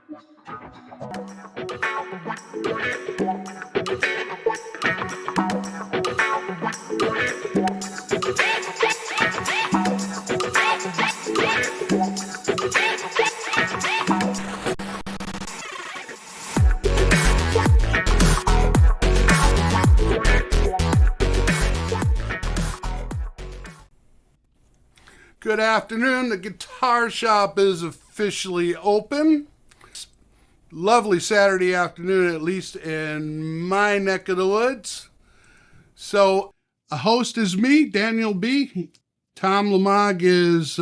Good afternoon. The guitar shop is officially open. Lovely Saturday afternoon, at least in my neck of the woods. So, a host is me, Daniel B. Tom Lamog is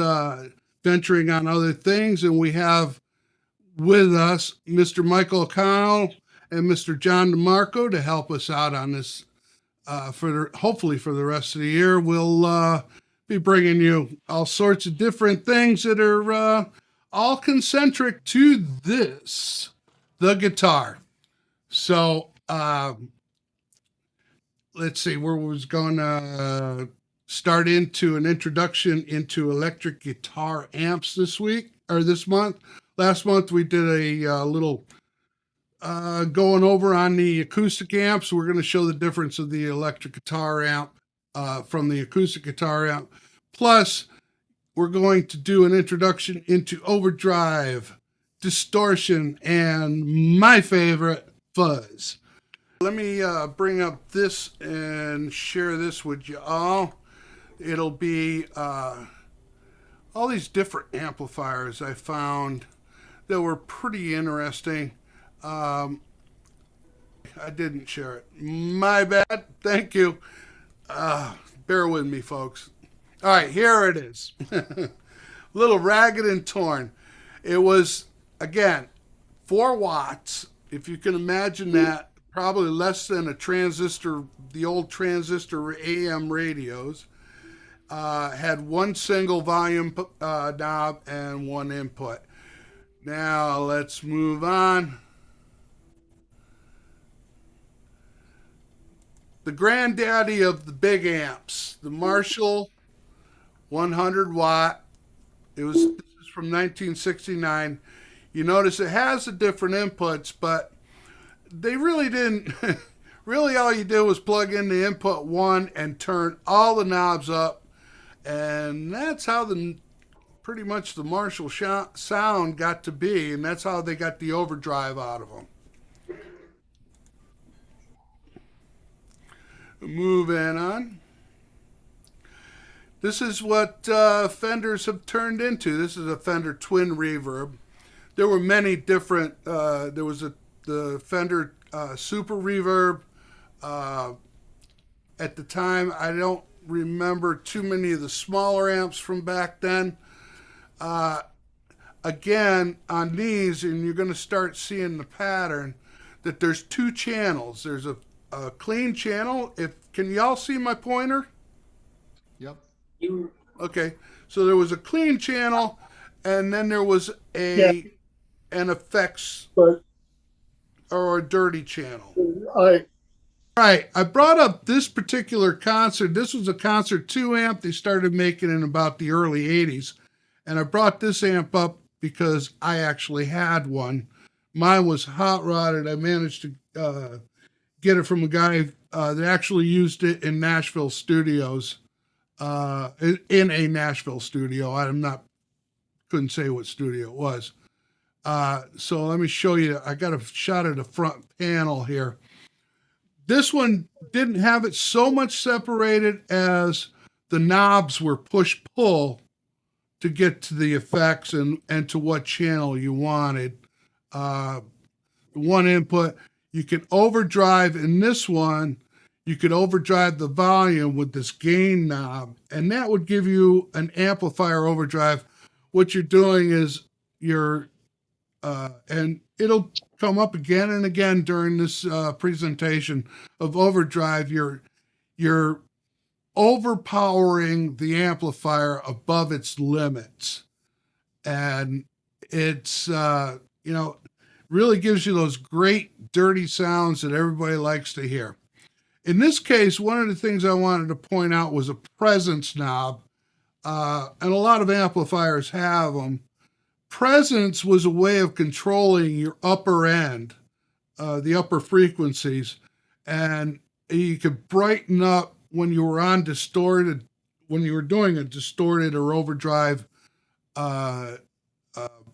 venturing on other things, and we have with us Mr. Michael O'Connell and Mr. John Demarco to help us out on this. Hopefully for the rest of the year, we'll be bringing you all sorts of different things that are all concentric to this, the guitar. So let's see, where was going to start into an introduction into electric guitar amps this week or this month. Last month we did a little going over on the acoustic amps. We're going to show the difference of the electric guitar amp from the acoustic guitar amp. Plus, we're going to do an introduction into overdrive, distortion, and my favorite, fuzz. Let me bring up this and share this with you all. It'll be all these different amplifiers I found that were pretty interesting. I didn't share it. My bad. Thank you. Bear with me, folks. All right, here it is. Little ragged and torn. It was, again, 4 watts. If you can imagine that, probably less than a transistor, the old transistor AM radios. Had one single volume knob and one input. Now, let's move on. The granddaddy of the big amps, the Marshall 100 watt. This is from 1969. You notice it has the different inputs, but they really didn't. Really, all you did was plug in the input 1 and turn all the knobs up, and that's how pretty much the Marshall sound got to be, and that's how they got the overdrive out of them. Moving on. This is what Fenders have turned into. This is a Fender Twin Reverb. There were many different, there was the Fender Super Reverb. At the time, I don't remember too many of the smaller amps from back then. Again, on these, and you're going to start seeing the pattern, that there's 2 channels. There's a clean channel. Can y'all see my pointer? Yep. Okay, so there was a clean channel, and then there was an effects or a dirty channel. Right, I brought up this particular concert. This was a Concert 2 amp they started making in about the early 80s, and I brought this amp up because I actually had one. Mine was hot rodded. I managed to get it from a guy that actually used it in Nashville studios. In a Nashville studio. Couldn't say what studio it was. So let me show you. I got a shot of the front panel here. This one didn't have it so much separated as the knobs were push-pull to get to the effects and to what channel you wanted. One input. You can overdrive in this one. You could overdrive the volume with this gain knob, and that would give you an amplifier overdrive. What you're doing is and it'll come up again and again during this presentation of overdrive. You're overpowering the amplifier above its limits, and it's really gives you those great dirty sounds that everybody likes to hear. In this case, one of the things I wanted to point out was a presence knob, and a lot of amplifiers have them. presence was a way of controlling your upper end, the upper frequencies, and you could brighten up when you were on distorted, when you were doing a distorted or overdrive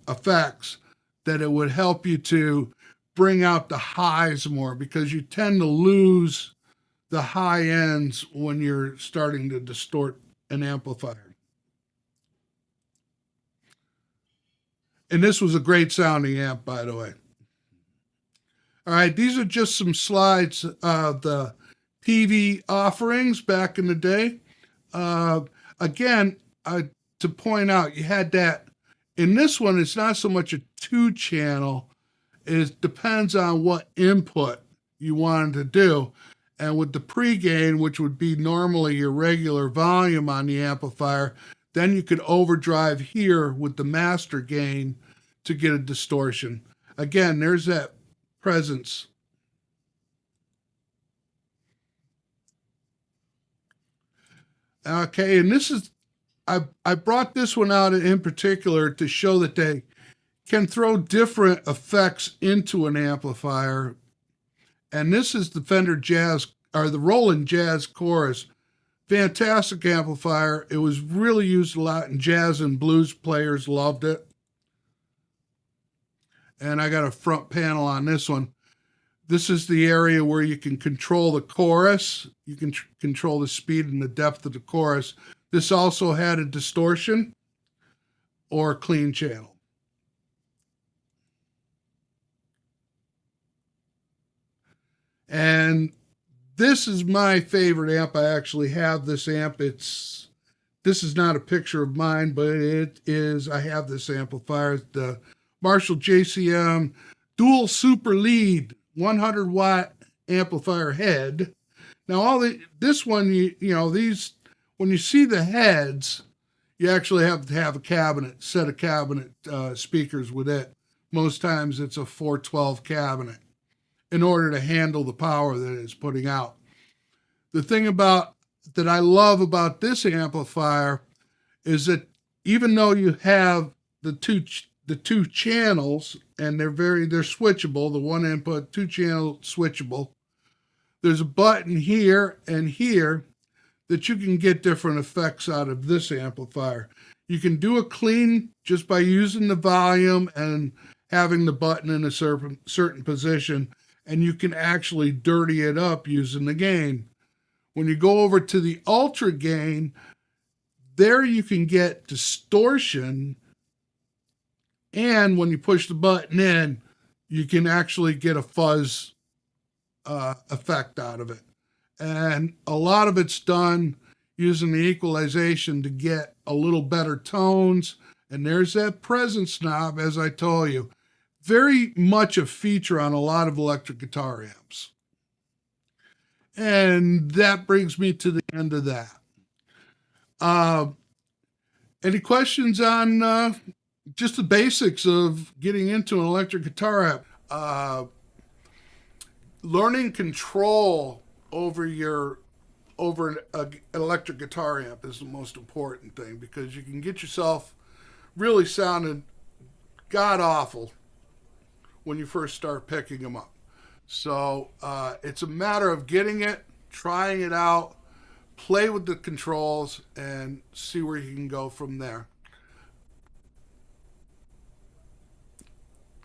effects, that it would help you to bring out the highs more, because you tend to lose the high ends when you're starting to distort an amplifier. And this was a great sounding amp, by the way. All right, these are just some slides of the PV offerings back in the day. Again, to point out, you had that. In this one, it's not so much a 2-channel. It depends on what input you wanted to do. And with the pre-gain, which would be normally your regular volume on the amplifier, then you could overdrive here with the master gain to get a distortion. Again, there's that presence. Okay, and this is, I brought this one out in particular to show that they can throw different effects into an amplifier. And this is the Fender Jazz, or the Roland Jazz Chorus. Fantastic amplifier. It was really used a lot in jazz and blues players, loved it. And I got a front panel on this one. This is the area where you can control the chorus. You can control the speed and the depth of the chorus. This also had a distortion or a clean channel. And this is my favorite amp. I actually have this amp. This is not a picture of mine, but it is. I have this amplifier, the Marshall JCM Dual Super Lead 100 watt amplifier head. Now this one, you know, these, when you see the heads, you actually have to have a set of cabinet speakers with it. Most times it's a 412 cabinet in order to handle the power that it's putting out. The thing that I love about this amplifier is that even though you have the two channels, and they're switchable, the one input, 2-channel switchable, there's a button here and here that you can get different effects out of this amplifier. You can do a clean just by using the volume and having the button in a certain position, and you can actually dirty it up using the gain. When you go over to the ultra gain, there you can get distortion, and when you push the button in, you can actually get a fuzz effect out of it. And a lot of it's done using the equalization to get a little better tones. And there's that presence knob, as I told you. Very much a feature on a lot of electric guitar amps. And that brings me to the end of that. Any questions on just the basics of getting into an electric guitar amp? Learning control over an electric guitar amp is the most important thing, because you can get yourself really sounding god-awful when you first start picking them up. So it's a matter of getting it, trying it out, play with the controls, and see where you can go from there.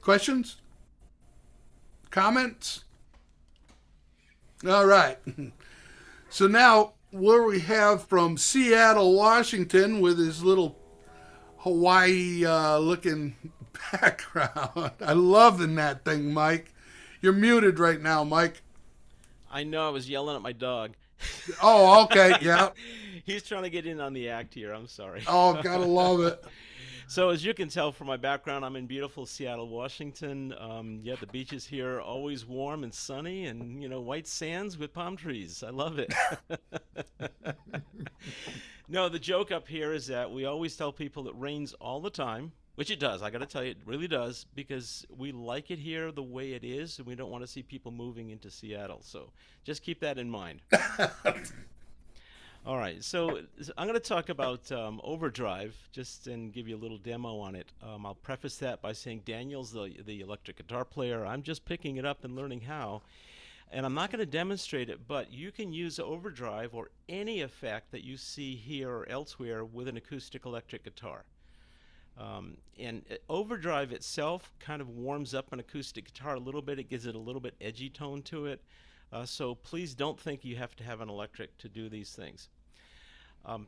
Questions? Comments? All right. So now, where we have from Seattle, Washington, with his little Hawaii-looking background. I love that thing, Mike. You're muted right now, Mike. I know, I was yelling at my dog. Oh, okay, yeah. He's trying to get in on the act here. I'm sorry. Oh, gotta love it. So as you can tell from my background, I'm in beautiful Seattle, Washington. Yeah, the beaches here are always warm and sunny, and white sands with palm trees. I love it. No, the joke up here is that we always tell people it rains all the time, which it does. I got to tell you, it really does, because we like it here the way it is, and we don't want to see people moving into Seattle. So just keep that in mind. All right, so I'm going to talk about Overdrive, just and give you a little demo on it. I'll preface that by saying Daniel's the electric guitar player. I'm just picking it up and learning how. And I'm not going to demonstrate it, but you can use Overdrive or any effect that you see here or elsewhere with an acoustic electric guitar. And Overdrive itself kind of warms up an acoustic guitar a little bit. It gives it a little bit edgy tone to it. So please don't think you have to have an electric to do these things.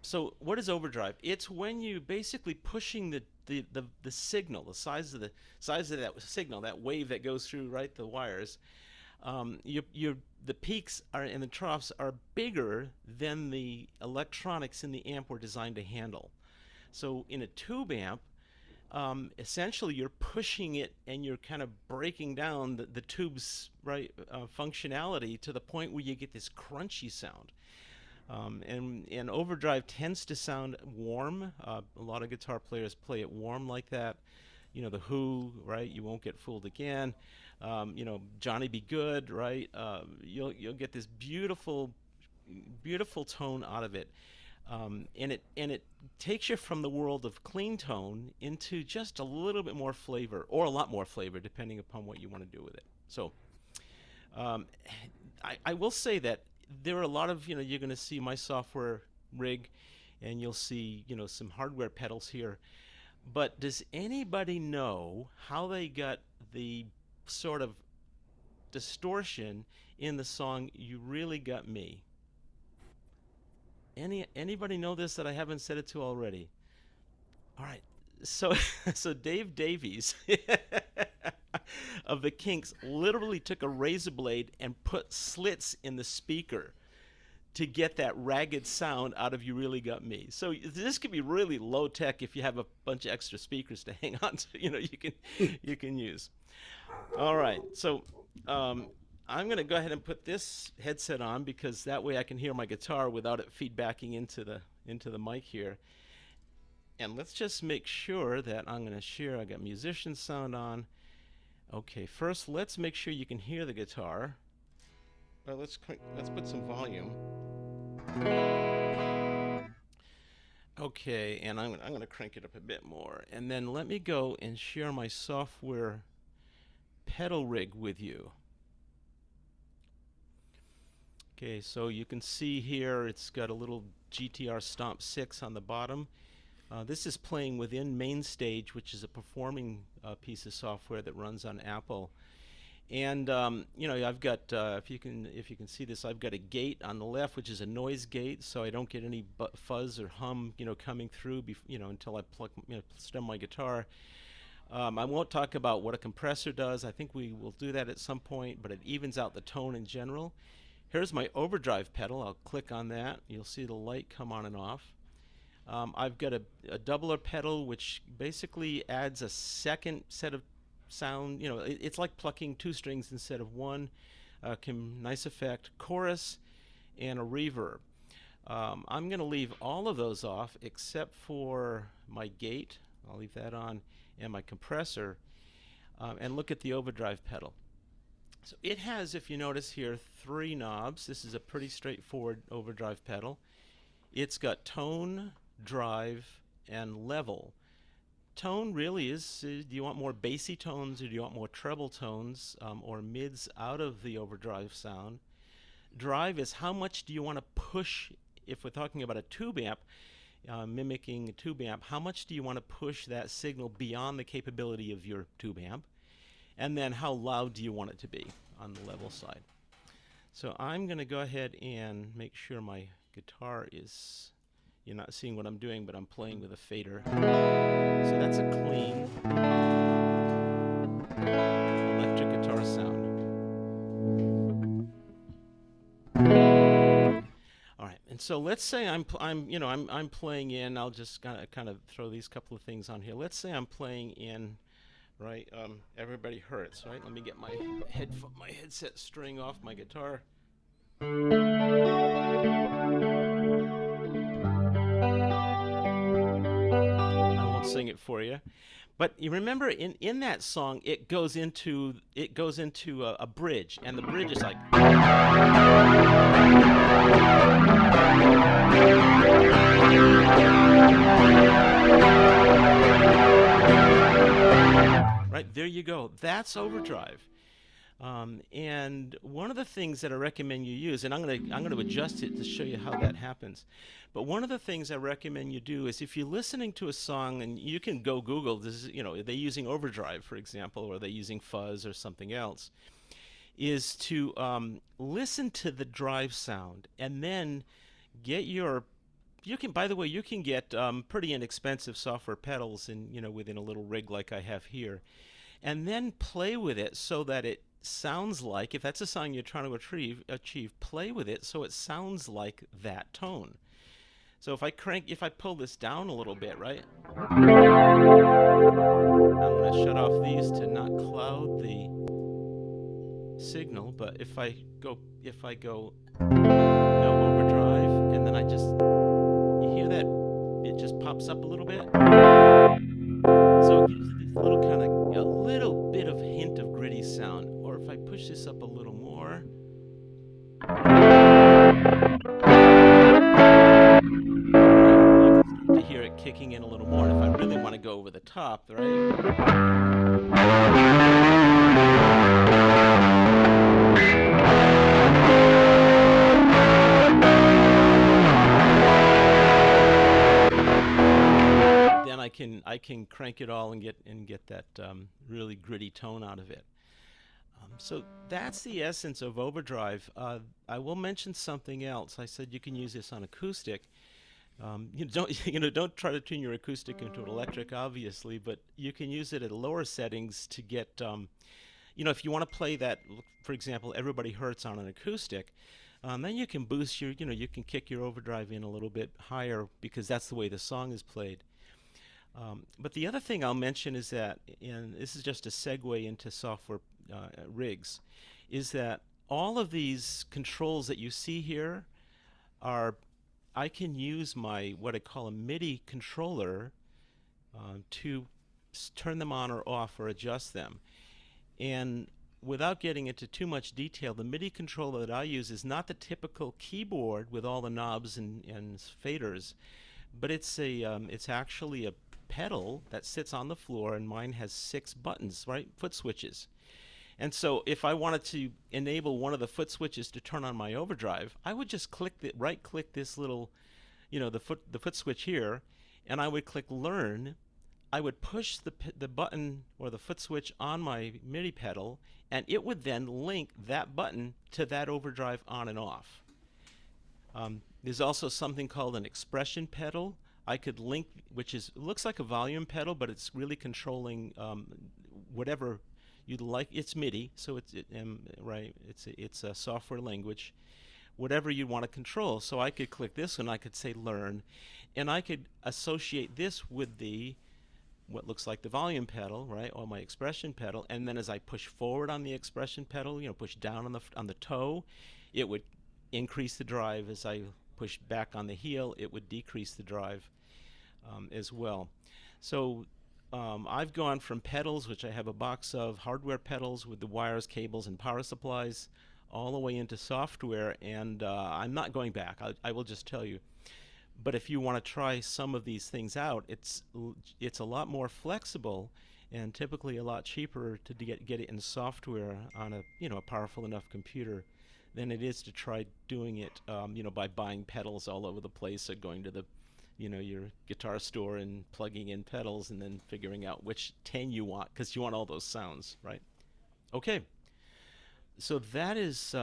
So what is overdrive? It's when you basically pushing the signal, the size of that signal, that wave that goes through the wires. The peaks are and the troughs are bigger than the electronics in the amp were designed to handle. So in a tube amp, essentially you're pushing it and you're kind of breaking down the tube's functionality to the point where you get this crunchy sound. And overdrive tends to sound warm. A lot of guitar players play it warm like that. You know, the Who, right? You Won't Get Fooled Again. You know, Johnny Be Good, right? You'll get this beautiful tone out of it. And it takes you from the world of clean tone into just a little bit more flavor, or a lot more flavor, depending upon what you want to do with it. So I will say that there are a lot of, you're going to see my software rig, and you'll see, some hardware pedals here. But does anybody know how they got the sort of distortion in the song "You Really Got Me"? Anybody know this that I haven't said it to already? All right. So so Dave Davies of the Kinks literally took a razor blade and put slits in the speaker to get that ragged sound out of "You Really Got Me." So this could be really low tech if you have a bunch of extra speakers to hang on to, you can use. All right. So I'm going to go ahead and put this headset on, because that way I can hear my guitar without it feedbacking into the mic here. And let's just make sure that I'm going to share. I got musician sound on. Okay, first let's make sure you can hear the guitar. Well, let's put some volume. Okay, and I'm going to crank it up a bit more. And then let me go and share my software pedal rig with you. Okay, so you can see here it's got a little GTR Stomp 6 on the bottom. This is playing within MainStage, which is a performing piece of software that runs on Apple. And I've got, if you can see this, I've got a gate on the left, which is a noise gate, so I don't get any fuzz or hum, coming through, until I stem my guitar. I won't talk about what a compressor does. I think we will do that at some point, but it evens out the tone in general. Here's my overdrive pedal. I'll click on that. You'll see the light come on and off. I've got a doubler pedal, which basically adds a second set of sound. It's like plucking two strings instead of one. Nice effect. Chorus and a reverb. I'm going to leave all of those off except for my gate. I'll leave that on, and my compressor. And look at the overdrive pedal. So it has, if you notice here, 3 knobs. This is a pretty straightforward overdrive pedal. It's got tone, drive, and level. Tone really is, do you want more bassy tones, or do you want more treble tones, or mids out of the overdrive sound? Drive is how much do you want to push, if we're talking about a tube amp, mimicking a tube amp, how much do you want to push that signal beyond the capability of your tube amp? And then how loud do you want it to be on the level side? So I'm going to go ahead and make sure my guitar is, you're not seeing what I'm doing, but I'm playing with a fader. So that's a clean electric guitar sound. All right, and so let's say I'm playing in. I'll just kind of throw these couple of things on here. Let's say I'm playing in. Right, everybody hurts, right? Let me get my headset string off my guitar. I won't sing it for you, But you remember in that song, it goes into a bridge, and the bridge is like, right there you go. That's overdrive. And one of the things that I recommend you use, and I'm gonna adjust it to show you how that happens. But one of the things I recommend you do is if you're listening to a song, and you can go Google this, are they using overdrive, for example, or are they using fuzz or something else, is to listen to the drive sound and then get your you can, by the way, you can get pretty inexpensive software pedals within a little rig like I have here, and then play with it so that it sounds like, if that's a song you're trying to achieve, play with it so it sounds like that tone. So if I pull this down a little bit, right? I'm going to shut off these to not cloud the signal, but if I go no overdrive, and then you hear that it just pops up a little bit. So it gives it this little kind of a little bit of hint of gritty sound. Or if I push this up a little more, you can start to hear it kicking in a little more. And if I really want to go over the top, right? Then I can crank it all and get that really gritty tone out of it. So that's the essence of overdrive. I will mention something else. I said you can use this on acoustic. You don't don't try to tune your acoustic into an electric, obviously, but you can use it at lower settings to get if you want to play that, for example, Everybody Hurts on an acoustic. Then you can boost you can kick your overdrive in a little bit higher because that's the way the song is played. But the other thing I'll mention is that, and this is just a segue into software rigs, is that all of these controls that you see here I can use what I call a MIDI controller to turn them on or off or adjust them. And without getting into too much detail, the MIDI controller that I use is not the typical keyboard with all the knobs and faders, but it's actually a pedal that sits on the floor, and mine has 6 buttons, right? Foot switches. And so if I wanted to enable one of the foot switches to turn on my overdrive, I would just right click this little, the foot switch here, and I would click learn. I would push the button or the foot switch on my MIDI pedal, and it would then link that button to that overdrive on and off. There's also something called an expression pedal. I could link, which looks like a volume pedal, but it's really controlling whatever you'd like. It's MIDI, so right. It's a software language. Whatever you want to control. So I could click this, and I could say learn, and I could associate this with what looks like the volume pedal, right, or my expression pedal. And then as I push forward on the expression pedal, push down on the toe, it would increase the drive. As I push back on the heel, it would decrease the drive as well. So I've gone from pedals, which I have a box of, hardware pedals with the wires, cables, and power supplies, all the way into software, and I'm not going back. I will just tell you. But if you want to try some of these things out, it's a lot more flexible and typically a lot cheaper to get it in software on a powerful enough computer than it is to try doing it by buying pedals all over the place or going to your guitar store and plugging in pedals and then figuring out which 10 you want, because you want all those sounds, right? Okay, so that's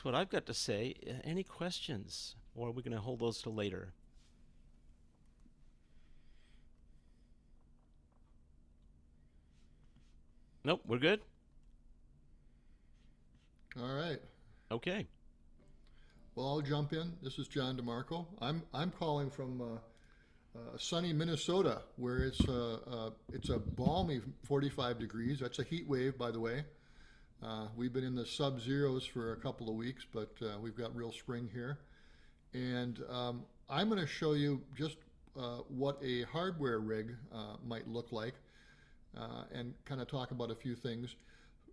what I've got to say. Any questions, or are we going to hold those till later? Nope, we're good. All right. Okay. Well, I'll jump in. This is John Demarco. I'm calling from sunny Minnesota, where it's a balmy 45 degrees. That's a heat wave, by the way. We've been in the sub-zeros for a couple of weeks, but we've got real spring here. And I'm going to show you just what a hardware rig might look like. and kind of talk about a few things.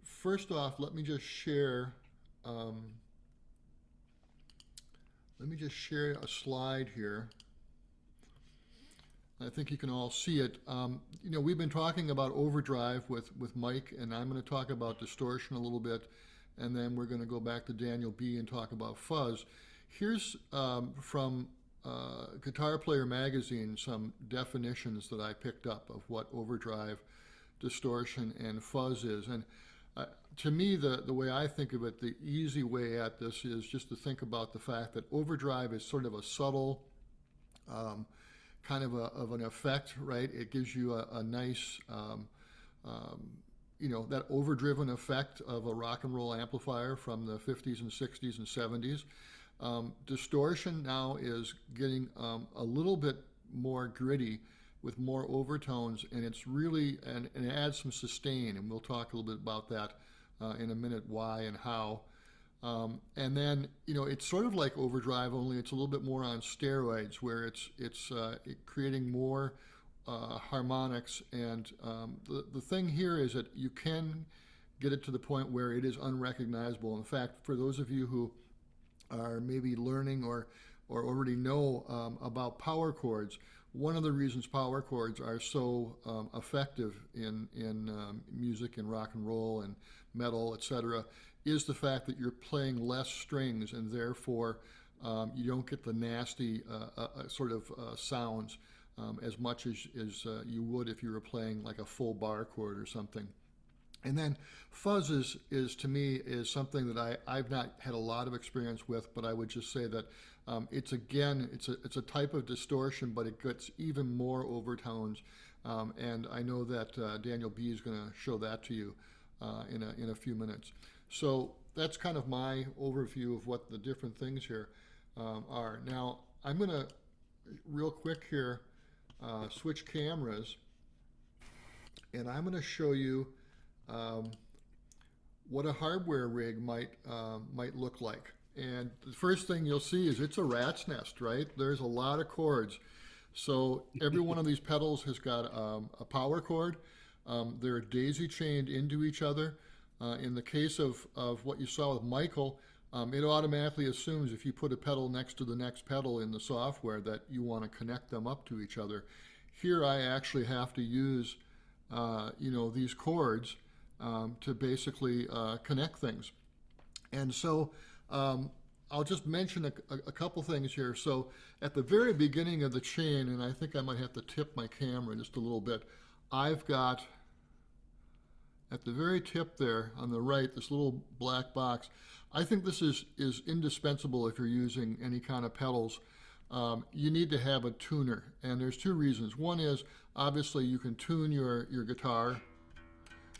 First off, let me just share a slide here. I think you can all see it. You know, we've been talking about overdrive with Mike, and I'm going to talk about distortion a little bit, and then we're going to go back to Daniel B. and talk about fuzz. Here's from Guitar Player Magazine some definitions that I picked up of what overdrive, distortion, and fuzz is. And to me, the way I think of it, the easy way at this is just to think about the fact that overdrive is sort of a subtle kind of an effect, right? It gives you a nice, you know, that overdriven effect of a rock and roll amplifier from the 50s and 60s and 70s. Distortion now is getting a little bit more gritty with more overtones, and it's really, and it adds some sustain, and we'll talk a little bit about that in a minute, why and how. And then, you know, it's sort of like overdrive, only it's a little bit more on steroids, where it's creating more harmonics. And the thing here is that you can get it to the point where it is unrecognizable. In fact, for those of you who are maybe learning or already know about power chords, one of the reasons power chords are so effective in music and rock and roll and metal, etc., is the fact that you're playing less strings, and therefore you don't get the nasty sort of sounds as much as you would if you were playing like a full bar chord or something. And then fuzz is to me is something that I've not had a lot of experience with, but I would just say that it's a type of distortion, but it gets even more overtones. And I know that Daniel B. is going to show that to you in a few minutes. So that's kind of my overview of what the different things here are. Now I'm going to real quick here switch cameras, and I'm going to show you what a hardware rig might look like. And the first thing you'll see is it's a rat's nest, right? There's a lot of cords. So every one of these pedals has got a power cord. They're daisy chained into each other. In the case of what you saw with Michael, it automatically assumes if you put a pedal next to the next pedal in the software that you want to connect them up to each other. Here I actually have to use you know, these cords to basically connect things. And so I'll just mention a couple things here. So at the very beginning of the chain, and I think I might have to tip my camera just a little bit, I've got at the very tip there on the right, this little black box. I think this is indispensable if you're using any kind of pedals. You need to have a tuner, and there's two reasons. One is obviously you can tune your guitar,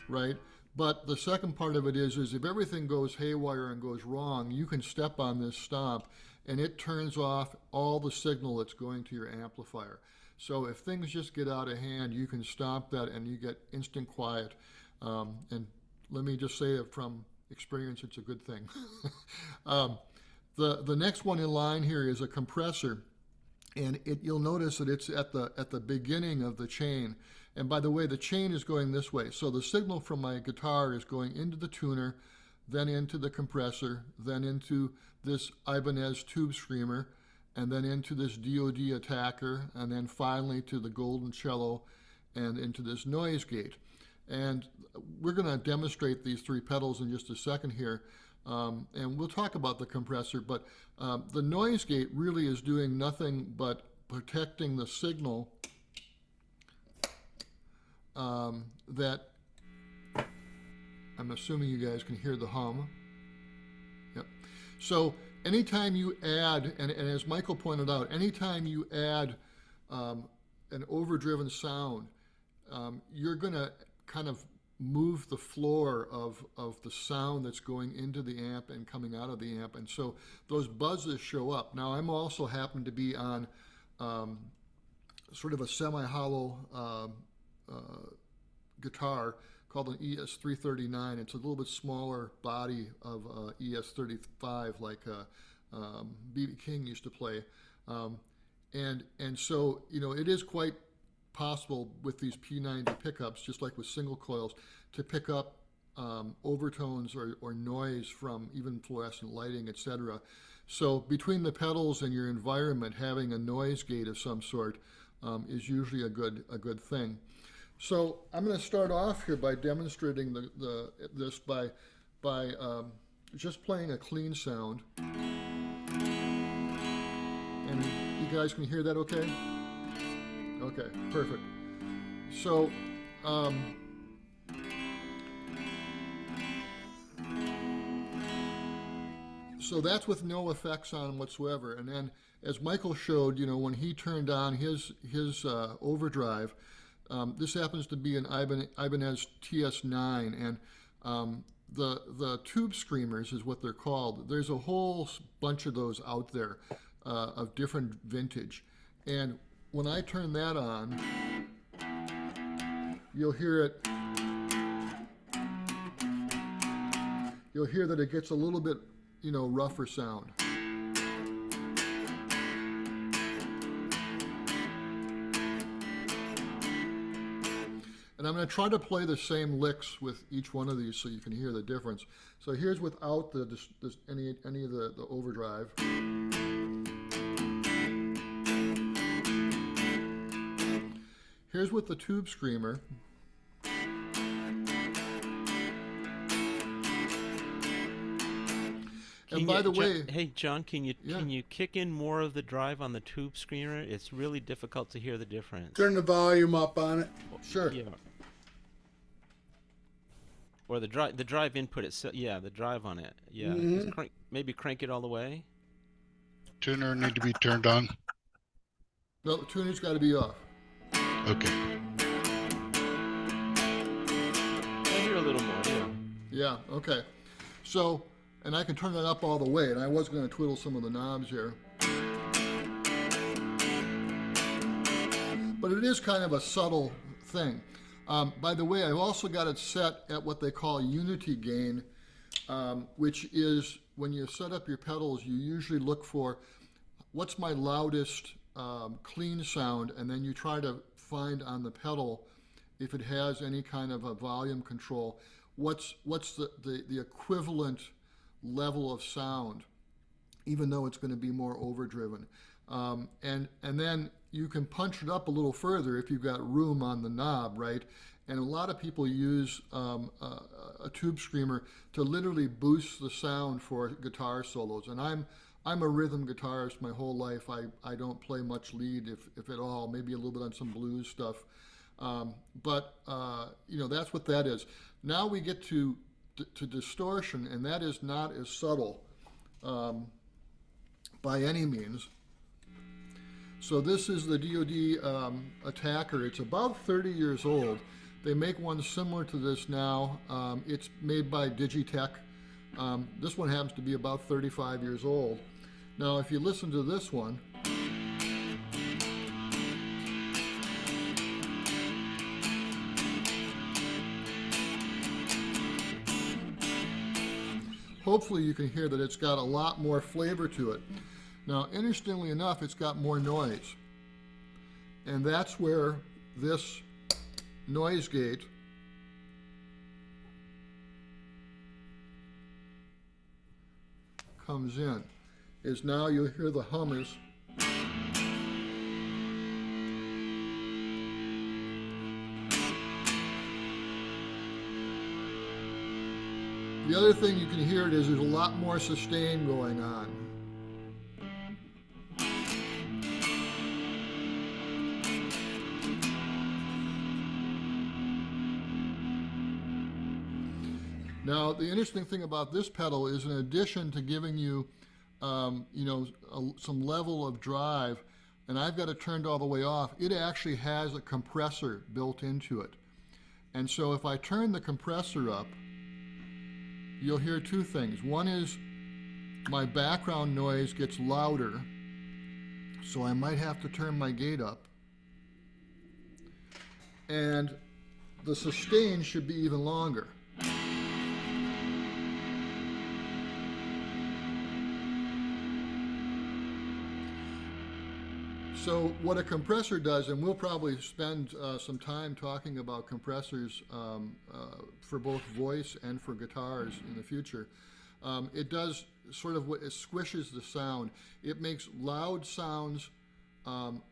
right? But the second part of it is if everything goes haywire and goes wrong, you can step on this stomp and it turns off all the signal that's going to your amplifier. So if things just get out of hand, you can stomp that and you get instant quiet. And let me just say that from experience, it's a good thing. The next one in line here is a compressor, and you'll notice that it's at the beginning of the chain. And by the way, the chain is going this way. So the signal from my guitar is going into the tuner, then into the compressor, then into this Ibanez tube screamer, and then into this DoD attacker, and then finally to the golden cello and into this noise gate. And we're going to demonstrate these three pedals in just a second here. And we'll talk about the compressor, but the noise gate really is doing nothing but protecting the signal that I'm assuming you guys can hear the hum. Yep. So anytime you add, and as Michael pointed out, anytime you add an overdriven sound, you're going to kind of move the floor of the sound that's going into the amp and coming out of the amp, and so those buzzes show up. Now I'm also happen to be on sort of a semi-hollow guitar called an ES339. It's a little bit smaller body of ES35 like B.B. King used to play, and so you know it is quite possible with these P90 pickups, just like with single coils, to pick up overtones or noise from even fluorescent lighting, etc. So between the pedals and your environment, having a noise gate of some sort is usually a good thing. So I'm going to start off here by demonstrating this by just playing a clean sound. And you guys can hear that okay? Okay, perfect. So, so that's with no effects on whatsoever. And then, as Michael showed, when he turned on his overdrive, this happens to be an Ibanez TS9, and the tube screamers is what they're called. There's a whole bunch of those out there of different vintage, and when I turn that on, you'll hear it. You'll hear that it gets a little bit, rougher sound. And I'm going to try to play the same licks with each one of these so you can hear the difference. So here's without any of the overdrive. Here's with the tube screamer. And by the way, hey John, can you kick in more of the drive on the tube screamer? It's really difficult to hear the difference. Turn the volume up on it. Sure. Yeah. Or the drive input itself. Yeah, the drive on it. Yeah. Mm-hmm. Maybe crank it all the way. Tuner need to be turned on. No, the tuner's got to be off. Okay. I hear a little more. Yeah. Yeah. Okay. So, and I can turn it up all the way. And I was going to twiddle some of the knobs here. But it is kind of a subtle thing. By the way, I've also got it set at what they call unity gain, which is when you set up your pedals, you usually look for what's my loudest clean sound, and then you try to find on the pedal, if it has any kind of a volume control, what's the equivalent level of sound, even though it's going to be more overdriven. And then you can punch it up a little further if you've got room on the knob, right? And a lot of people use a tube screamer to literally boost the sound for guitar solos. And I'm a rhythm guitarist my whole life. I don't play much lead, if at all, maybe a little bit on some blues stuff. But that's what that is. Now we get to distortion, and that is not as subtle by any means. So this is the DoD Attacker. It's about 30 years old. They make one similar to this now. It's made by Digitech. This one happens to be about 35 years old. Now, if you listen to this one, hopefully you can hear that it's got a lot more flavor to it. Now, interestingly enough, it's got more noise. And that's where this noise gate comes in. Is now you'll hear the hummers. The other thing you can hear it is there's a lot more sustain going on. Now, the interesting thing about this pedal is, in addition to giving you, some level of drive, and I've got it turned all the way off, it actually has a compressor built into it. And so if I turn the compressor up, you'll hear two things. One is my background noise gets louder, so I might have to turn my gate up. And the sustain should be even longer. So what a compressor does, and we'll probably spend some time talking about compressors for both voice and for guitars in the future. It does sort of what it squishes the sound. It makes loud sounds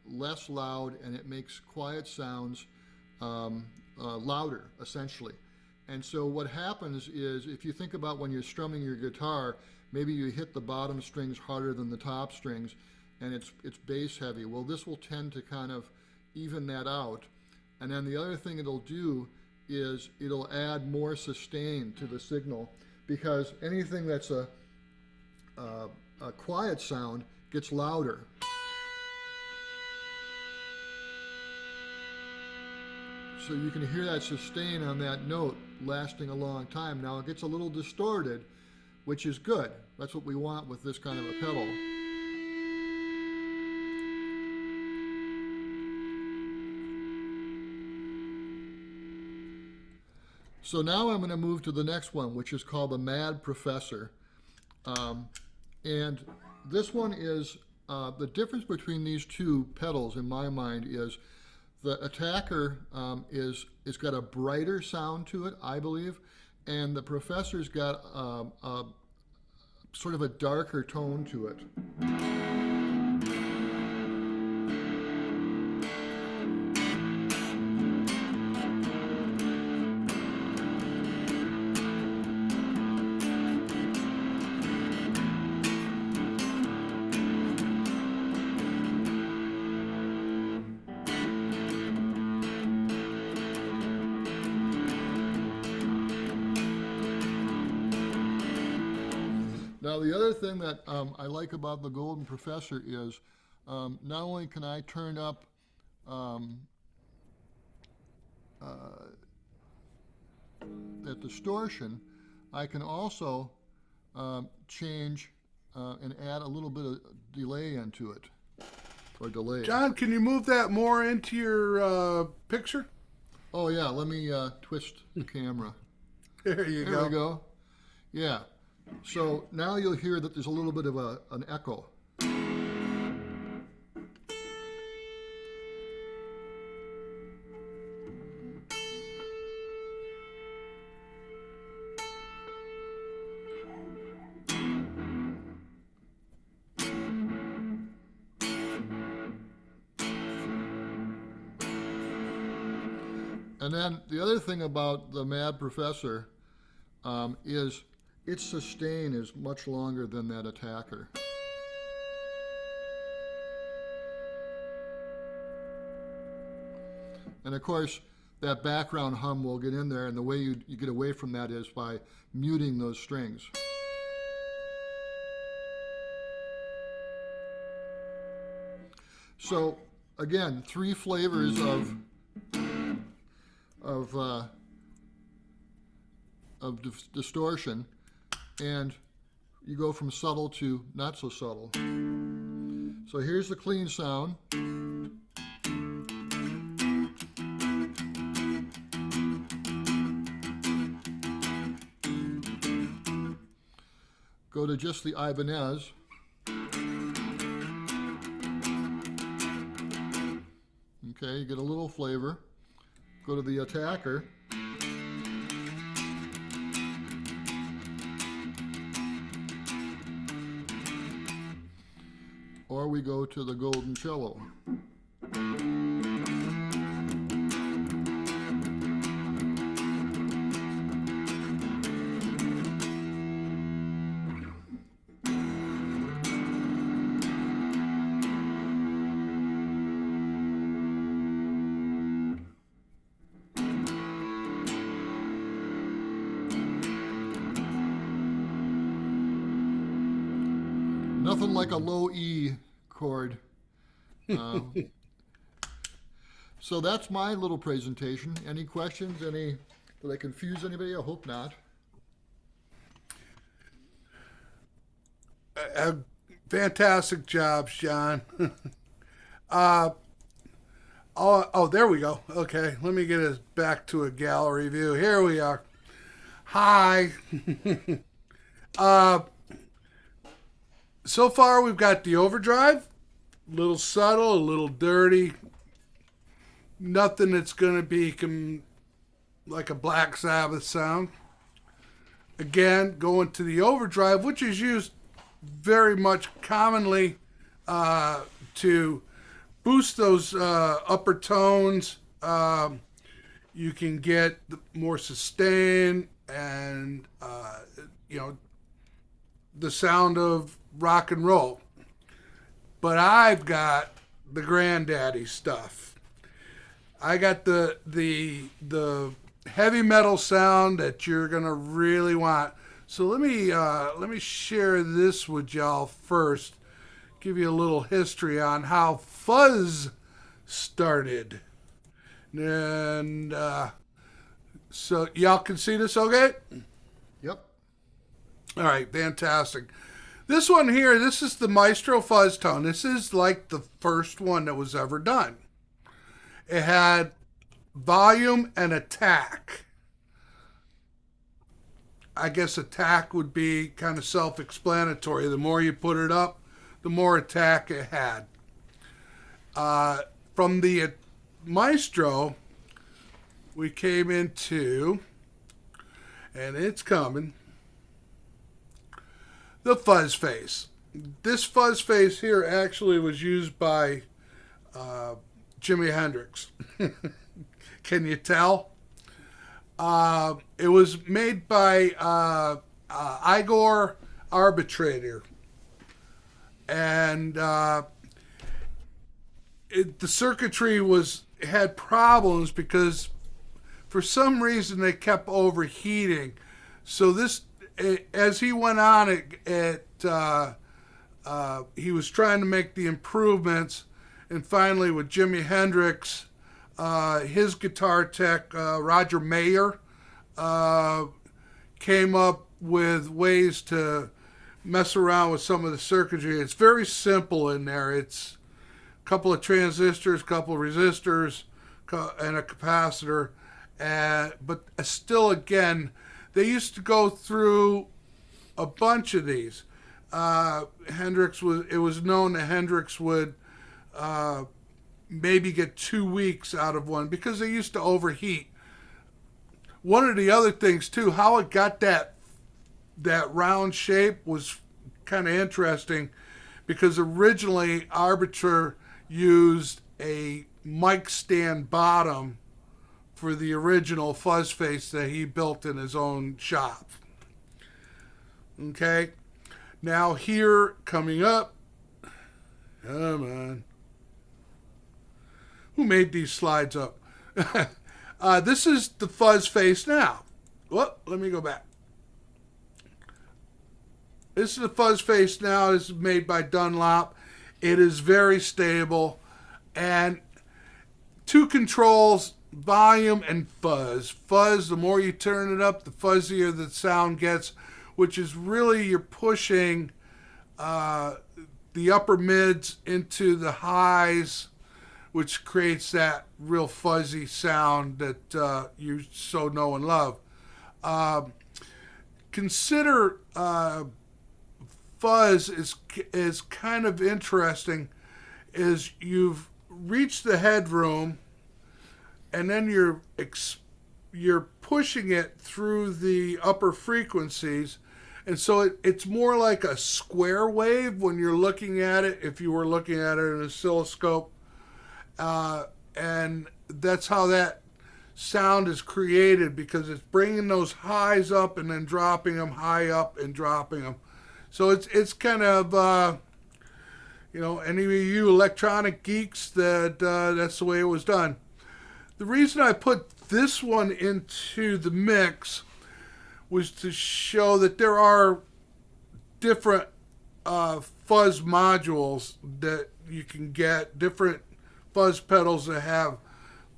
less loud, and it makes quiet sounds louder, essentially. And so what happens is, if you think about when you're strumming your guitar, maybe you hit the bottom strings harder than the top strings, and it's bass heavy. Well, this will tend to kind of even that out. And then the other thing it'll do is it'll add more sustain to the signal, because anything that's a quiet sound gets louder. So you can hear that sustain on that note lasting a long time. Now it gets a little distorted, which is good. That's what we want with this kind of a pedal. So now I'm going to move to the next one, which is called the Mad Professor. And this one is, the difference between these two pedals in my mind is the Attacker is got a brighter sound to it, I believe, and the Professor's got sort of a darker tone to it. Now, the other thing that I like about the Golden Professor is not only can I turn up that distortion, I can also change and add a little bit of delay into it, or delay. John, can you move that more into your picture? Oh yeah, let me twist the camera. There you There go. we go. Yeah. So now you'll hear that there's a little bit of an echo. And then the other thing about the Mad Professor is its sustain is much longer than that Attacker. And of course, that background hum will get in there, and the way you get away from that is by muting those strings. So again, 3 flavors of distortion, and you go from subtle to not so subtle. So here's the clean sound. Go to just the Ibanez. Okay, you get a little flavor. Go to the Attacker. Or we go to the Golden Cello. Nothing like a low E chord. So that's my little presentation. Any questions? Did I confuse anybody? I hope not. Fantastic job, Sean. Oh, there we go. Okay, let me get us back to a gallery view. Here we are. Hi. So far, we've got the Overdrive, little subtle, a little dirty. Nothing that's going to be like a Black Sabbath sound. Again, going to the overdrive, which is used very much commonly to boost those upper tones. You can get more sustain and, the sound of rock and roll. But I've got the granddaddy stuff. I got the heavy metal sound that you're gonna really want. So let me share this with y'all first. Give you a little history on how fuzz started. And so y'all can see this okay? Yep. All right, fantastic. This one here, this is the Maestro Fuzz Tone. This is like the first one that was ever done. It had volume and attack. I guess attack would be kind of self-explanatory. The more you put it up, the more attack it had. From the Maestro, we came into, and it's coming, the fuzz face. This fuzz face here actually was used by Jimi Hendrix. Can you tell? It was made by Igor Arbitrator. And the circuitry had problems because for some reason they kept overheating. So this, as he went on, he was trying to make the improvements, and finally with Jimi Hendrix, his guitar tech, Roger Mayer, came up with ways to mess around with some of the circuitry. It's very simple in there. It's a couple of transistors, a couple of resistors, and a capacitor. But still, again, they used to go through a bunch of these. It was known that Hendrix would maybe get 2 weeks out of one because they used to overheat. One of the other things too, how it got that round shape was kind of interesting because originally Arbiter used a mic stand bottom for the original fuzz face that he built in his own shop. Okay, now here coming up, come on, who made these slides up? This is the fuzz face now. Well, let me go back. This is the fuzz face now. This is made by Dunlop. It is very stable. And 2 controls, volume and fuzz. Fuzz, the more you turn it up, the fuzzier the sound gets, which is really you're pushing the upper mids into the highs, which creates that real fuzzy sound that you so know and love. Consider fuzz is kind of interesting, is you've reached the headroom and then you're pushing it through the upper frequencies, and so it's more like a square wave when you're looking at it, if you were looking at it in an oscilloscope. And that's how that sound is created, because it's bringing those highs up and then dropping them, high up and dropping them. So it's kind of, any of you electronic geeks, that's the way it was done. The reason I put this one into the mix was to show that there are different fuzz modules that you can get, different fuzz pedals that have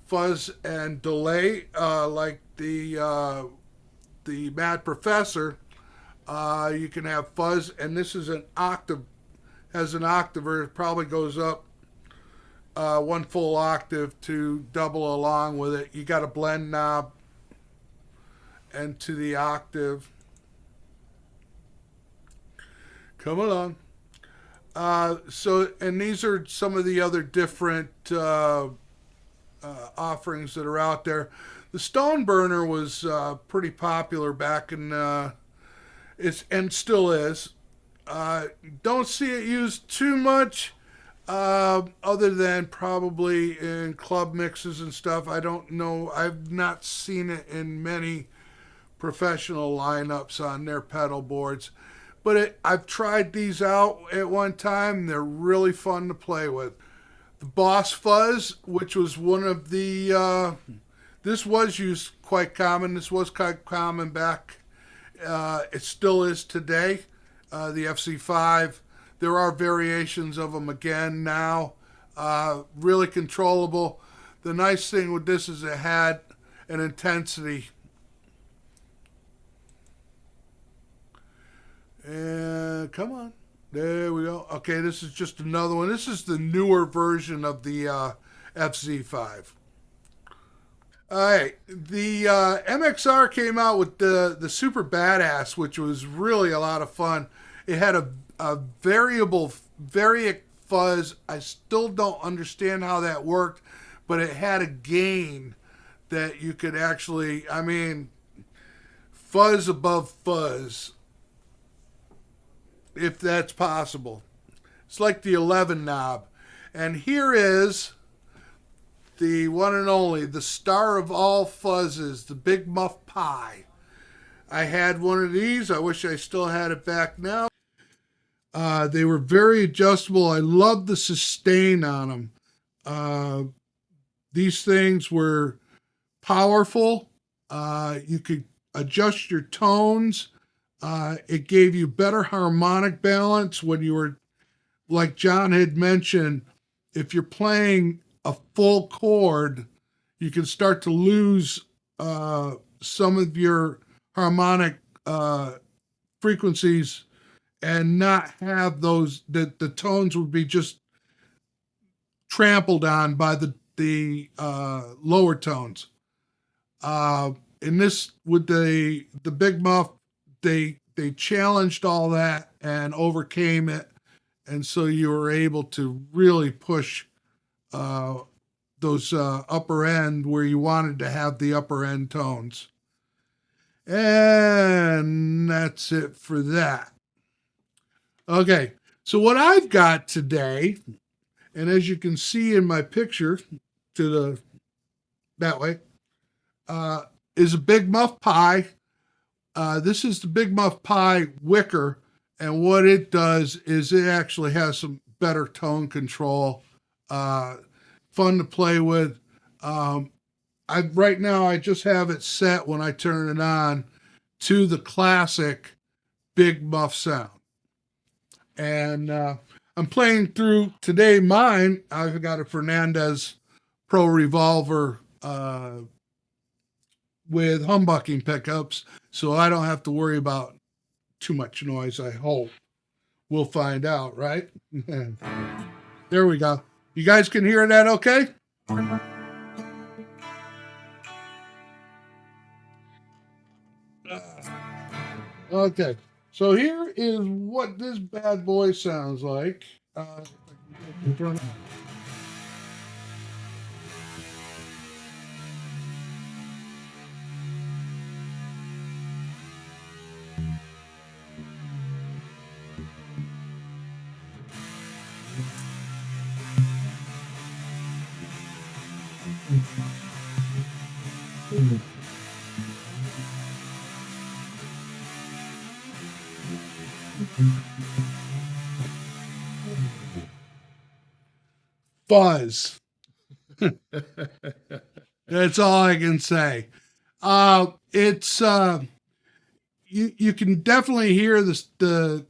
fuzz and delay, like the Mad Professor. You can have fuzz, and this is an octave, has an octaver. It probably goes up 1 full octave to double along with it. You got a blend knob and to the octave. Come along. And these are some of the other different offerings that are out there. The Stone Burner was pretty popular back in and still is. Don't see it used too much, other than probably in club mixes and stuff. I don't know. I've not seen it in many professional lineups on their pedal boards. But I've tried these out at one time. They're really fun to play with. The Boss Fuzz, which was one of the, this was used quite common. This was quite common back. It still is today. The FC5. There are variations of them again now. Really controllable. The nice thing with this is it had an intensity. And come on. There we go. Okay, this is just another one. This is the newer version of the FZ5. All right, the MXR came out with the Super Badass, which was really a lot of fun. It had a variable variac fuzz. I still don't understand how that worked, but it had a gain that you could actually, I mean, fuzz above fuzz, if that's possible. It's like the 11 knob. And here is the one and only, the star of all fuzzes, the Big Muff Pie. I had one of these. I wish I still had it back now. They were very adjustable. I love the sustain on them. These things were powerful. You could adjust your tones. It gave you better harmonic balance when you were, like John had mentioned, if you're playing a full chord, you can start to lose some of your harmonic frequencies and not have those, that the tones would be just trampled on by the lower tones. In this, with the Big Muff, they challenged all that and overcame it, and so you were able to really push those upper end where you wanted to have the upper end tones. And that's it for that. Okay, so what I've got today, and as you can see in my picture to the that way, is a Big Muff Pie. This is the Big Muff Pie Wicker, and what it does is it actually has some better tone control. Fun to play with. Right now I just have it set when I turn it on to the classic Big Muff sound. And I'm playing through today mine. I've got a Fernandez Pro Revolver with humbucking pickups, so I don't have to worry about too much noise, I hope. We'll find out, right? There we go. You guys can hear that okay? Okay, so here is what this bad boy sounds like. Fuzz. That's all I can say. It's you can definitely hear the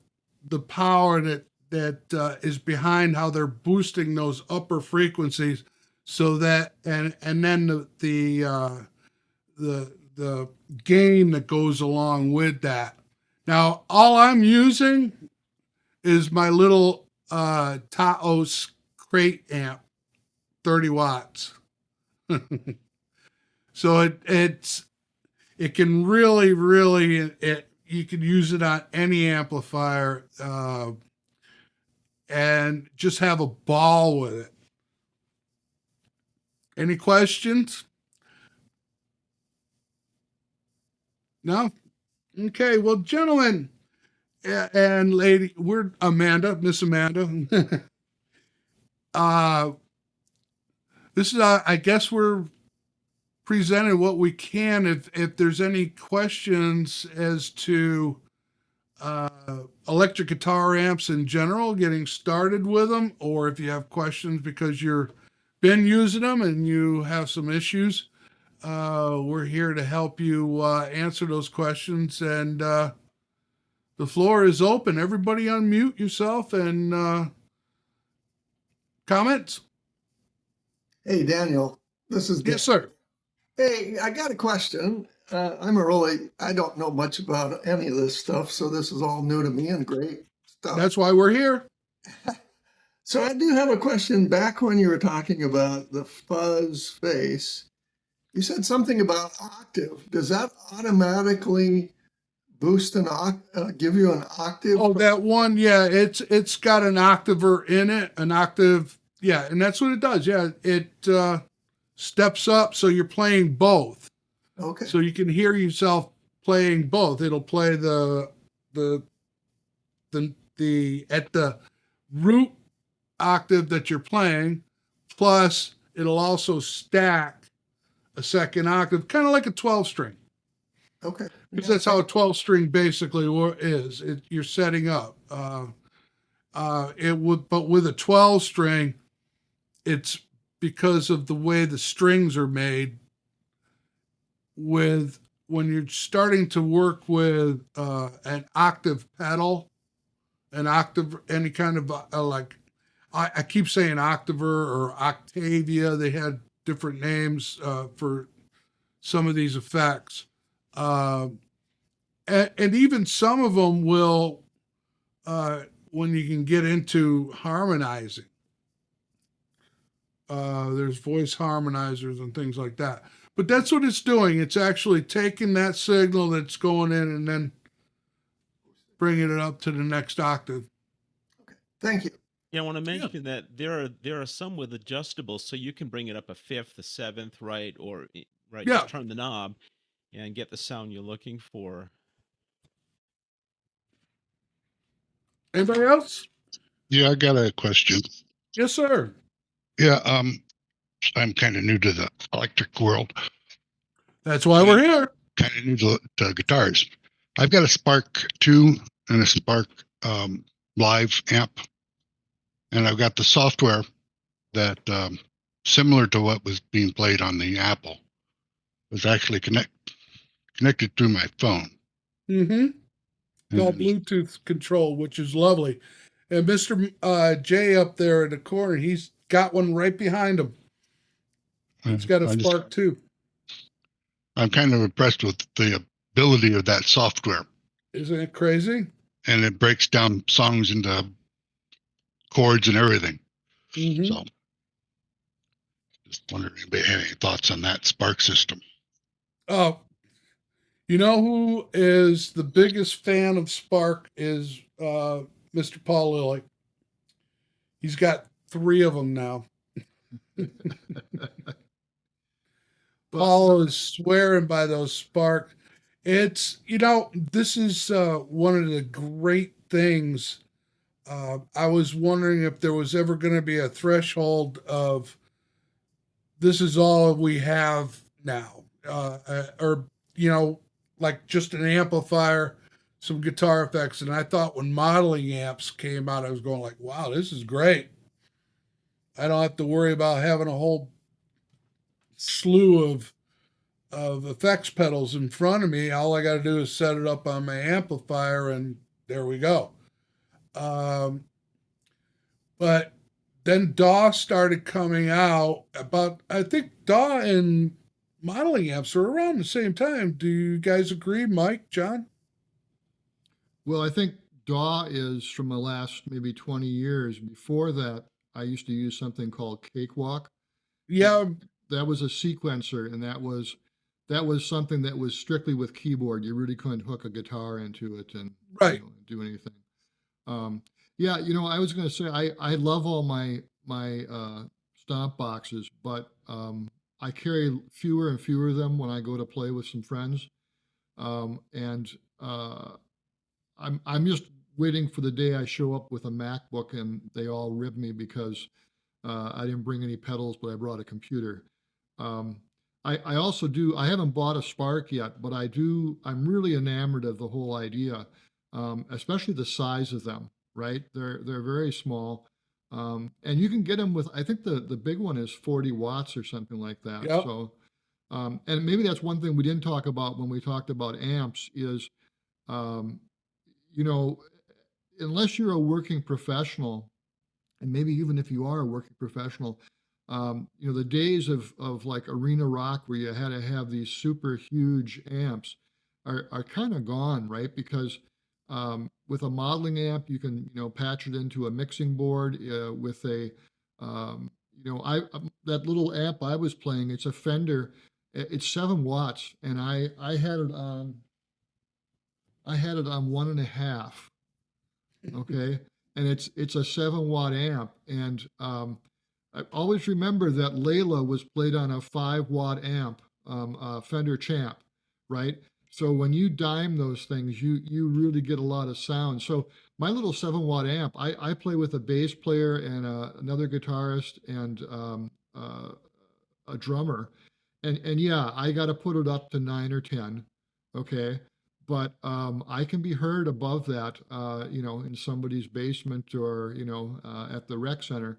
power that is behind how they're boosting those upper frequencies, so that and then the gain that goes along with that. Now all I'm using is my little Taos crate amp, 30 watts. So it can really you can use it on any amplifier. and just have a ball with it. Any questions? No? Okay, well, gentlemen and lady, we're Miss Amanda. This is, I guess we're presenting what we can. If there's any questions as to electric guitar amps in general, getting started with them, or if you have questions because you've been using them and you have some issues, we're here to help you answer those questions. And the floor is open. Everybody unmute yourself and comments. Hey, Daniel, this is Dan. Yes, sir. Hey, I got a question. I don't know much about any of this stuff, so this is all new to me and great stuff. That's why we're here. So I do have a question. Back when you were talking about the fuzz face, you said something about octave. Does that automatically boost give you an octave? Oh, that one, yeah, it's got an octaver in it, an octave, yeah, and that's what it does. Yeah, it steps up, so you're playing both. Okay. So you can hear yourself playing both. It'll play the at the root octave that you're playing, plus it'll also stack a second octave, kind of like a 12 string. Okay. Because that's how a 12 string basically is. You're setting up. But with a 12 string, it's because of the way the strings are made. When you're starting to work with an octave pedal, an octave, any kind of I keep saying octaver or Octavia. They had different names for some of these effects. And even some of them will, when you can get into harmonizing, there's voice harmonizers and things like that. But that's what it's doing. It's actually taking that signal that's going in and then bringing it up to the next octave. Okay. Thank you. Yeah, I want to mention that there are some with adjustables, so you can bring it up a fifth, a seventh, right, or right, Yeah. just turn the knob and get the sound you're looking for. Anybody else? Yeah, I got a question. Yes, sir. Yeah, I'm kind of new to the electric world, That's why we're here. kind of new to guitars. I've got a Spark 2 and a Spark Live amp, and I've got the software that similar to what was being played on the Apple was actually connected through my phone. Mm-hmm. Called And Bluetooth control, which is lovely. And Mr. Jay up there in the corner, he's got one right behind him. He's got a Spark too. I'm kind of impressed with the ability of that software. Isn't it crazy? And it breaks down songs into chords and everything. Mm-hmm. So just wondering if anybody had any thoughts on that Spark system. Oh, you know who is the biggest fan of Spark is Mr. Paul Lilly. He's got 3 of them now. Paul is swearing by those Spark. It's, this is one of the great things. I was wondering if there was ever going to be a threshold of this is all we have now. Or, like just an amplifier, some guitar effects. And I thought when modeling amps came out, I was going like, wow, this is great. I don't have to worry about having a whole slew of effects pedals in front of me. All I got to do is set it up on my amplifier and there we go. But then DAW started coming out I think DAW and modeling amps are around the same time. Do you guys agree, Mike, John? Well, I think DAW is from the last maybe 20 years. Before that, I used to use something called Cakewalk. Yeah. That was a sequencer, and that was something that was strictly with keyboard. You really couldn't hook a guitar into it and Right. do anything. Yeah, I was going to say I love all my stomp boxes, but I carry fewer and fewer of them when I go to play with some friends, and I'm just waiting for the day I show up with a MacBook and they all rib me because I didn't bring any pedals, but I brought a computer. Um, I also do. I haven't bought a Spark yet, but I do. I'm really enamored of the whole idea, especially the size of them. Right? They're very small, and you can get them with. I think the big one is 40 watts or something like that. Yep. So, and maybe that's one thing we didn't talk about when we talked about amps is, um, you know, unless you're a working professional, and maybe even if you are a working professional, the days of like arena rock where you had to have these super huge amps are kind of gone, right? Because with a modeling amp, you can patch it into a mixing board with a that little amp I was playing. It's a Fender. It's 7 watts, and I had it on 1.5. Okay, and it's a 7 watt amp, and I always remember that Layla was played on a 5 watt amp, Fender Champ, right? So when you dime those things, you really get a lot of sound. So my little 7 watt amp, I play with a bass player and another guitarist and a drummer, and yeah, I got to put it up to 9 or 10, okay. But I can be heard above that, in somebody's basement or at the rec center.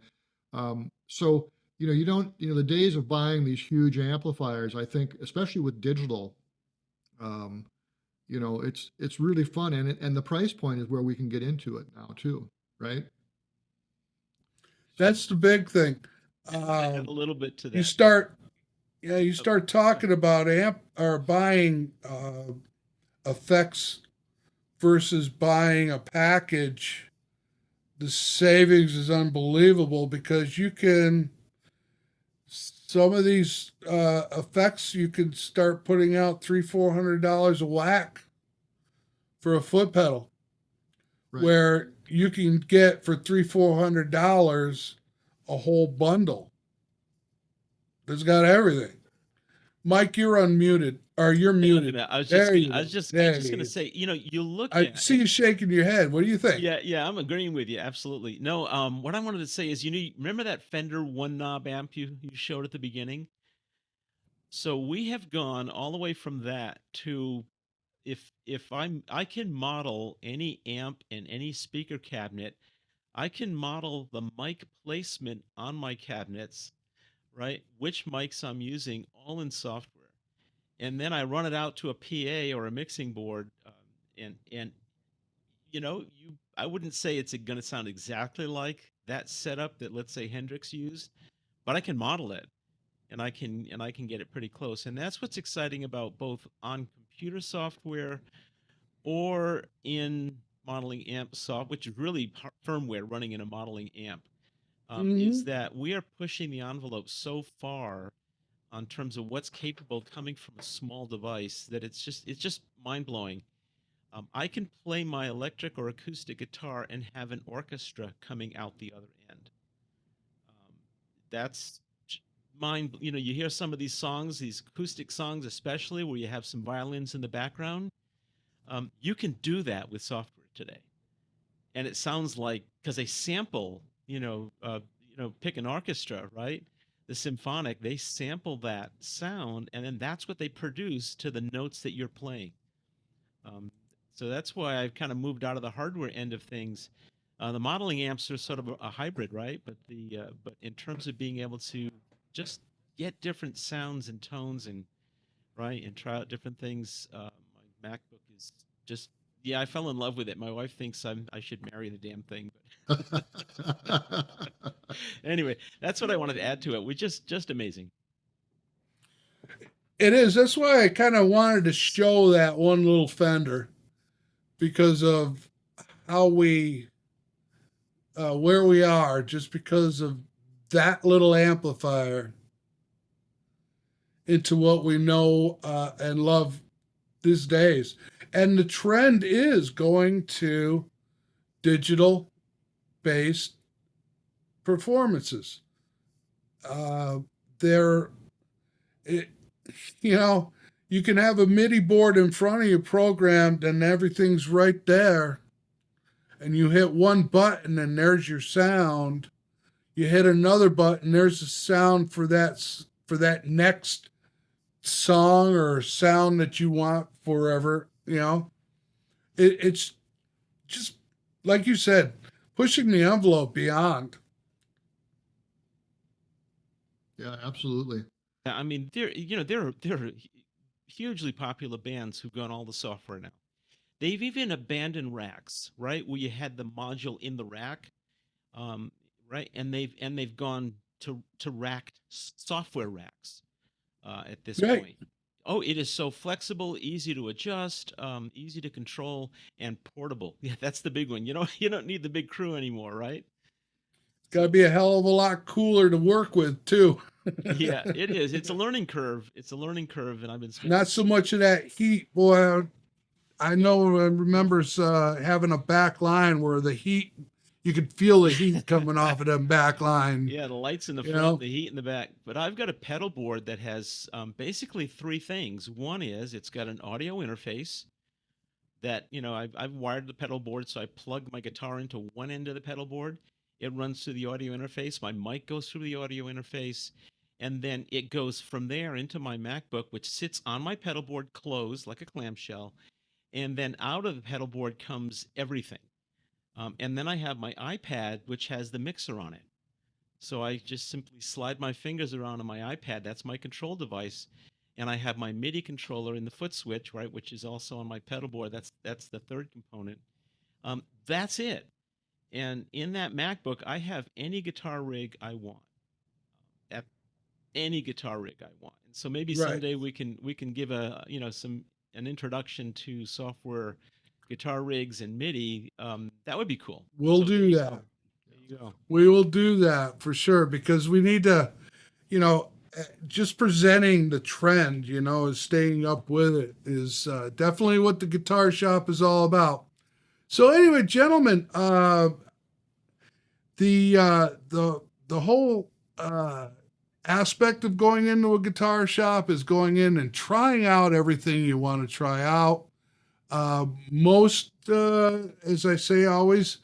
So you don't, the days of buying these huge amplifiers. I think, especially with digital, um, it's really fun, and the price point is where we can get into it now too, right? That's the big thing. Add a little bit to You that. start, you start talking about amp or buying effects versus buying a package. The savings is unbelievable because you can, some of these effects you can start putting out $300-400 a whack for a foot pedal, Right. where you can get for $300-400 a whole bundle that's got everything. Mike, you're unmuted, or you're Hang on a muted. minute. I was There you just go. There going you to go. say, you look I at see you shaking your head. What do you think? Yeah, I'm agreeing with you. Absolutely. No, what I wanted to say is, remember that Fender one knob amp you showed at the beginning? So we have gone all the way from that to if I can model any amp and any speaker cabinet, I can model the mic placement on my cabinets, right? Which mics I'm using, all in software, and then I run it out to a PA or a mixing board, and I wouldn't say it's going to sound exactly like that setup that, let's say, Hendrix used, but I can model it, and I can get it pretty close. And that's what's exciting about both on computer software or in modeling amp soft, which is really firmware running in a modeling amp, is that we are pushing the envelope so far on terms of what's capable coming from a small device that it's just mind blowing. I can play my electric or acoustic guitar and have an orchestra coming out the other end. Um, that's mind. You hear some of these songs, these acoustic songs, especially where you have some violins in the background. You can do that with software today, and it sounds like because they sample, pick an orchestra, right? The symphonic, they sample that sound, and then that's what they produce to the notes that you're playing. Um, so that's why I've kind of moved out of the hardware end of things. The modeling amps are sort of a hybrid, right? But in terms of being able to just get different sounds and tones and right and try out different things, my MacBook is just yeah. I fell in love with it. My wife thinks I should marry the damn thing, but anyway, that's what I wanted to add to it. Which just amazing. It is. That's why I kind of wanted to show that one little Fender because of how where we are, just because of that little amplifier into what we know and love these days. And the trend is going to digital based performances. They're, it, you know, you can have a MIDI board in front of you programmed and everything's right there. And you hit one button and there's your sound. You hit another button, there's a sound for that next song or sound that you want forever. It's just like you said, pushing the envelope beyond. Yeah, absolutely. Yeah, I mean, there are hugely popular bands who've got all the software now. They've even abandoned racks, right, where you had the module in the rack, um, right, and they've gone to racked software racks at this Right. point. Oh, it is so flexible, easy to adjust, easy to control, and portable. Yeah, that's the big one. You don't need the big crew anymore, right? It's got to be a hell of a lot cooler to work with too. Yeah, it is. It's a learning curve. It's a learning curve, and I've been spending. Not so much of that heat, boy. I remember having a back line where the heat, you could feel the heat coming off of them back line. Yeah, the lights in the You front, know? the heat in the back. But I've got a pedal board that has basically three things. One is it's got an audio interface that, I've wired the pedal board, so I plug my guitar into one end of the pedal board. It runs through the audio interface. My mic goes through the audio interface. And then it goes from there into my MacBook, which sits on my pedal board closed like a clamshell. And then out of the pedal board comes everything. And then I have my iPad, which has the mixer on it. So I just simply slide my fingers around on my iPad. That's my control device. And I have my MIDI controller in the foot switch, right, which is also on my pedal board. That's the third component. That's it. And in that MacBook, I have any guitar rig I want. At any guitar rig I want. And so maybe Right. someday we can give an introduction to software guitar rigs and MIDI. That would be cool. We'll So there do you that. go. There you go. We will do that for sure because we need to, just presenting the trend, staying up with it is definitely what the guitar shop is all about. So anyway, gentlemen, the whole aspect of going into a guitar shop is going in and trying out everything you want to try out. Most, as I say always,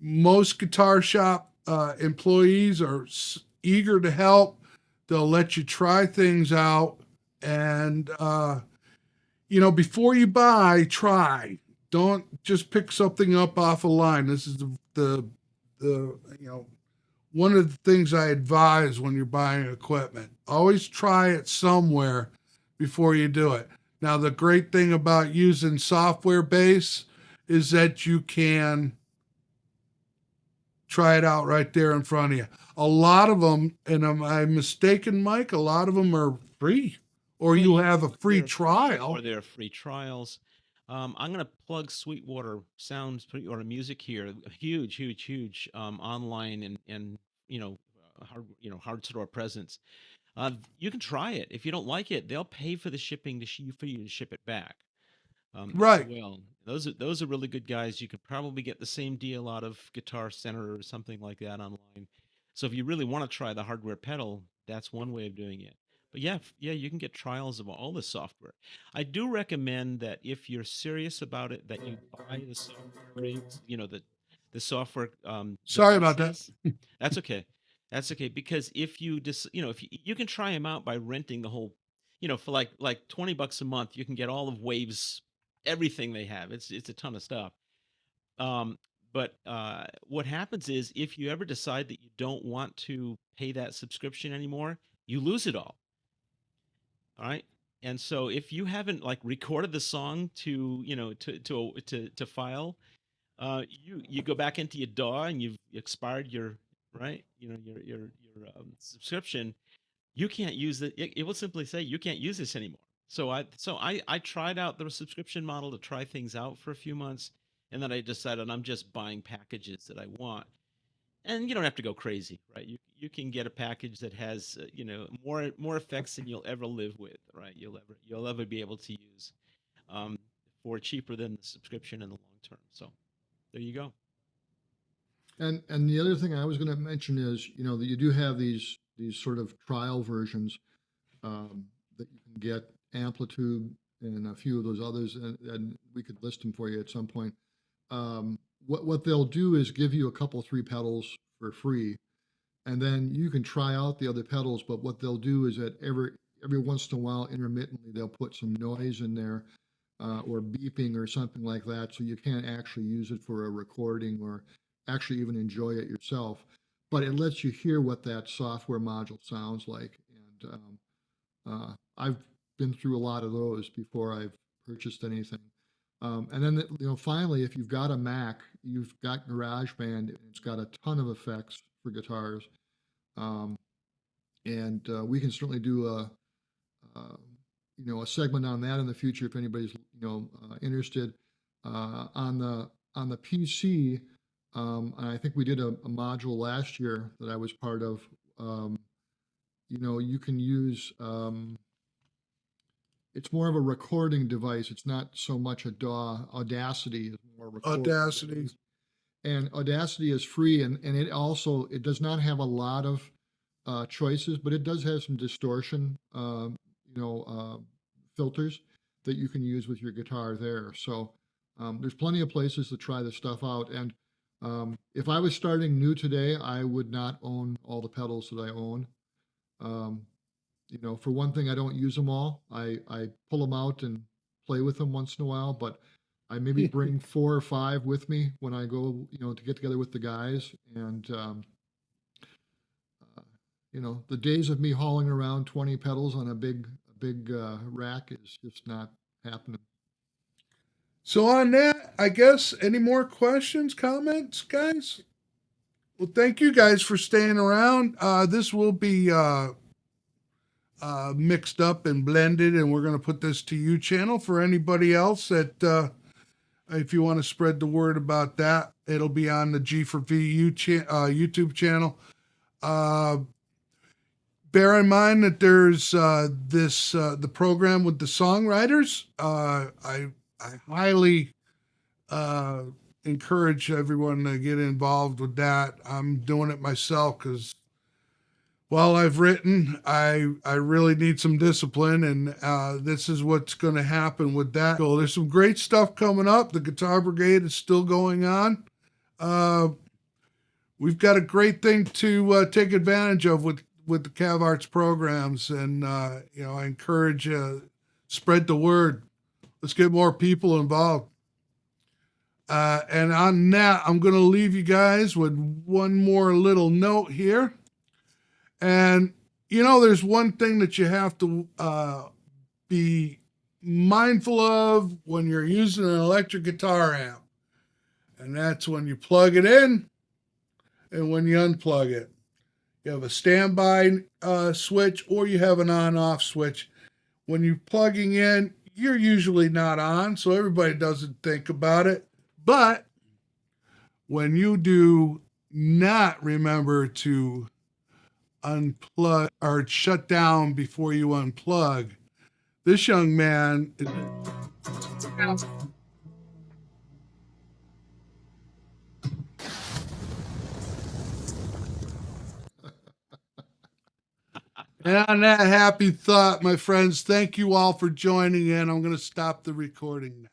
most guitar shop employees are eager to help. They'll let you try things out. And, before you buy, try. Don't just pick something up off a line. This is the one of the things I advise when you're buying equipment. Always try it somewhere before you do it. Now, the great thing about using software base is that you can try it out right there in front of you. A lot of them, and am I mistaken, Mike? A lot of them are free, or you have a free trial. Or there are free trials. I'm going to plug Sweetwater Sounds or Music here. Huge online and hard store presence. You can try it. If you don't like it, they'll pay for the shipping for you to ship it back. Right. Well, those are really good guys. You could probably get the same deal out of Guitar Center or something like that online. So if you really want to try the hardware pedal, that's one way of doing it. But yeah, you can get trials of all the software. I do recommend that if you're serious about it, that you buy the software rigs, the software. Sorry about that. devices. That's okay. That's okay because if you just, if you can try them out by renting the whole, for like $20 a month, you can get all of Wave's everything they have. It's a ton of stuff. But what happens is if you ever decide that you don't want to pay that subscription anymore, you lose it all. All right. And so if you haven't recorded the song to file, you go back into your DAW and you've expired your subscription. You can't use it. It will simply say you can't use this anymore. So I tried out the subscription model to try things out for a few months, and then I decided I'm just buying packages that I want. And you don't have to go crazy, right? You can get a package that has more effects than you'll ever live with, right? You'll ever be able to use for cheaper than the subscription in the long term. So there you go. And the other thing I was going to mention is, that you do have these sort of trial versions that you can get, Amplitude and a few of those others, and we could list them for you at some point. What they'll do is give you a couple, 3 pedals for free, and then you can try out the other pedals. But what they'll do is that every once in a while, intermittently, they'll put some noise in there or beeping or something like that, so you can't actually use it for a recording or actually even enjoy it yourself. But it lets you hear what that software module sounds like. And I've been through a lot of those before I've purchased anything. And then, finally, if you've got a Mac, you've got GarageBand, and it's got a ton of effects for guitars. And we can certainly do a segment on that in the future if anybody's, interested. On the PC, and I think we did a module last year that I was part of. You can use, it's more of a recording device. It's not so much a DAW. Audacity is more recording. Audacity. And Audacity is free, and it does not have a lot of choices, but it does have some distortion, filters that you can use with your guitar there. So there's plenty of places to try this stuff out. And if I was starting new today, I would not own all the pedals that I own. For one thing, I don't use them all. I pull them out and play with them once in a while, but I maybe bring 4 or 5 with me when I go, to get together with the guys. And, the days of me hauling around 20 pedals on a big rack is just not happening. So on that, I guess, any more questions, comments, guys? Well, thank you guys for staying around. This will be mixed up and blended, and we're going to put this to you channel for anybody else that, if you want to spread the word about that, it'll be on the G4V YouTube channel. Bear in mind that there's the program with the songwriters. I highly encourage everyone to get involved with that. I'm doing it myself because while I've written, I really need some discipline, and this is what's going to happen with that. So there's some great stuff coming up. The Guitar Brigade is still going on. We've got a great thing to take advantage of with the Cav Arts programs, and I encourage spread the word. Let's get more people involved. And on that, I'm going to leave you guys with one more little note here. And, there's one thing that you have to be mindful of when you're using an electric guitar amp. And that's when you plug it in and when you unplug it. You have a standby switch or you have an on-off switch. When you're plugging in, you're usually not on, so everybody doesn't think about it. But when you do not remember to unplug or shut down before you unplug, this young man is And on that happy thought, my friends, thank you all for joining in. I'm going to stop the recording now.